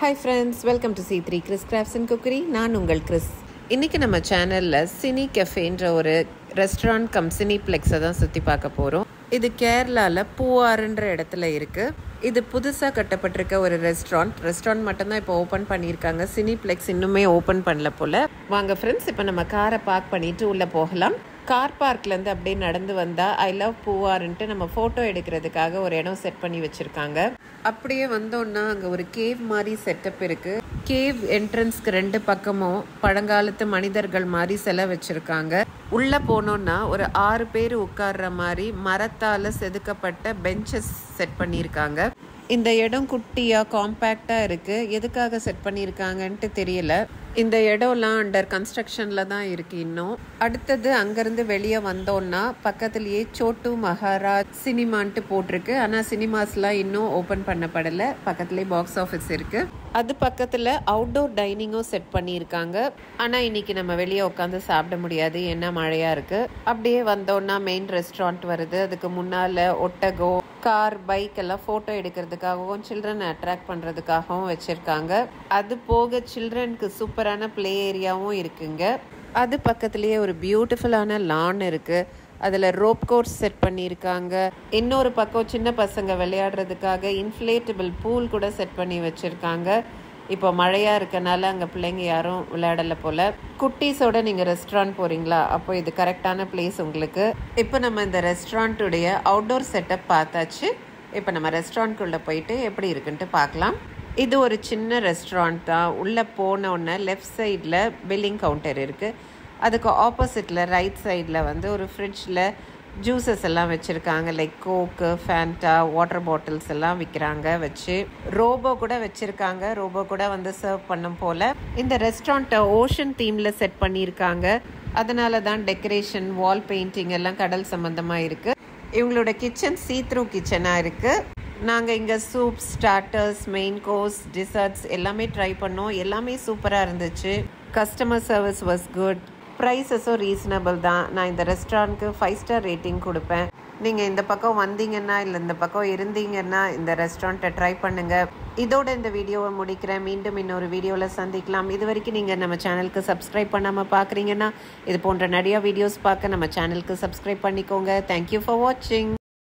Hi friends, welcome to C3 Chris crafts and cookery. நான் உங்கள் Chris. இன்றைக்கி நம்ம சேனலில் சினி கெஃபேன்ற ஒரு ரெஸ்டாரண்ட் கம் சினிப்ளெக்ஸை தான் சுற்றி பார்க்க போகிறோம். இது கேரளாவில் பூவாறுன்ற இடத்துல இருக்குது. இது புதுசாக கட்டப்பட்டிருக்க ஒரு ரெஸ்டாரண்ட் மட்டும்தான் இப்போ ஓப்பன் பண்ணியிருக்காங்க. சினிப்ளெக்ஸ் இன்னுமே ஓப்பன் பண்ணல போல். வாங்க ஃப்ரெண்ட்ஸ், இப்போ நம்ம காரை பார்க் பண்ணிவிட்டு உள்ளே போகலாம். கார் பார்க்லேருந்து அப்படியே நடந்து வந்தால் ஐ லவ் பூவாருன்ட்டு நம்ம ஃபோட்டோ எடுக்கிறதுக்காக ஒரு இடம் செட் பண்ணி வச்சுருக்காங்க. அப்படியே வந்தோன்னா அங்கே ஒரு கேவ் மாதிரி செட்டப் இருக்குது. கேவ் என்ட்ரன்ஸ்க்கு 2 பக்கமும் பழங்காலத்து மனிதர்கள் மாதிரி சிலை வச்சுருக்காங்க. உள்ளே போனோன்னா ஒரு 6 பேர் உட்கார்ற மாதிரி மரத்தால் செதுக்கப்பட்ட பெஞ்சஸ் செட் பண்ணியிருக்காங்க. இந்த இடம் குட்டியாக காம்பேக்டாக இருக்குது. எதுக்காக செட் பண்ணியிருக்காங்கன்ட்டு தெரியல. இந்த இடம்லாம் அண்டர் கன்ஸ்ட்ரக்ஷனில் தான் இருக்குது இன்னும். அடுத்தது அங்கேருந்து வெளியே வந்தோன்னா பக்கத்துலேயே சோட்டு மகாராஜ் சினிமான்ட்டு போட்டிருக்கு. ஆனால் சினிமாஸ்லாம் இன்னும் ஓப்பன் பண்ணப்படலை. பக்கத்துலேயே பாக்ஸ் ஆஃபீஸ் இருக்குது. அது பக்கத்தில் அவுட்டோர் டைனிங்கும் செட் பண்ணியிருக்காங்க. ஆனால் இன்றைக்கி நம்ம வெளியே உட்காந்து சாப்பிட முடியாது, ஏன்னா மழையாக இருக்குது. அப்படியே வந்தோன்னா மெயின் ரெஸ்டாரண்ட் வருது. அதுக்கு முன்னால் ஒட்டகோ, கார், பைக் எல்லாம் ஃபோட்டோ எடுக்கிறதுக்காகவும் சில்ட்ரனை அட்ராக்ட் பண்ணுறதுக்காகவும் வச்சுருக்காங்க. அது போக சில்ட்ரனுக்கு சூப்பரான ப்ளே ஏரியாவும் இருக்குங்க. அது பக்கத்துலேயே ஒரு பியூட்டிஃபுல்லான லான் இருக்குது. அதில் ரோப் கோர்ஸ் செட் பண்ணியிருக்காங்க. இன்னொரு பக்கம் சின்ன பசங்க விளையாடுறதுக்காக இன்ஃப்ளேட்டபிள் பூல் கூட செட் பண்ணி வச்சுருக்காங்க. இப்போ மழையாக இருக்கனால அங்கே பிள்ளைங்க யாரும் விளையாடலை போல். குட்டீஸோட நீங்கள் ரெஸ்டாரண்ட் போகிறீங்களா, அப்போ இது கரெக்டான பிளேஸ் உங்களுக்கு. இப்போ நம்ம இந்த ரெஸ்டாரண்ட்டுடைய அவுட்டோர் செட்டப் பார்த்தாச்சு. இப்போ நம்ம ரெஸ்டாரண்ட்குள்ளே போயிட்டு எப்படி இருக்குன்ட்டு பார்க்கலாம். இது ஒரு சின்ன ரெஸ்டாரண்ட் தான். உள்ளே போனோடனே லெஃப்ட் சைடில் பில்லிங் கவுண்டர் இருக்குது. அதுக்கு ஆப்போசிட்டில் ரைட் சைடில் வந்து ஒரு ஃப்ரிட்ஜில் ஜூஸஸ் எல்லாம் வச்சுருக்காங்க. லைக் கோக்கு, ஃபேண்டா, வாட்டர் பாட்டில்ஸ் எல்லாம் விற்கிறாங்க வச்சு. ரோபோ கூட வச்சுருக்காங்க. ரோபோ கூட வந்து சர்வ் பண்ணும் போல். இந்த ரெஸ்டாரண்ட்டை ஓஷன் தீமில் செட் பண்ணியிருக்காங்க. அதனால தான் டெக்கரேஷன், வால் பெயிண்டிங் எல்லாம் கடல் சம்மந்தமாக இருக்குது. இவங்களோட கிச்சன் சீ-த்ரூ கிச்சனாக இருக்குது. நாங்கள் இங்கே soup, starters, main course, desserts எல்லாமே ட்ரை பண்ணோம். எல்லாமே சூப்பராக இருந்துச்சு. Customer service was good. ப்ரைஸஸும் ரீசனபிள் தான். நான் இந்த ரெஸ்டாரண்ட்க்கு 5 ஸ்டார் ரேட்டிங் கொடுப்பேன். நீங்கள் இந்த பக்கம் வந்தீங்கன்னா இல்லை இந்த பக்கம் இருந்தீங்கன்னா இந்த ரெஸ்டாரண்ட்டை ட்ரை பண்ணுங்கள். இதோட இந்த வீடியோவை முடிக்கிறேன். மீண்டும் இன்னொரு வீடியோவில் சந்திக்கலாம். இது வரைக்கும் நீங்கள் நம்ம சேனலுக்கு சப்ஸ்கிரைப் பண்ணாமல் பார்க்குறீங்கன்னா இது போன்ற நிறையா வீடியோஸ் பார்க்க நம்ம சேனலுக்கு சப்ஸ்கிரைப் பண்ணிக்கோங்க. தேங்க்யூ ஃபார் வாட்சிங்.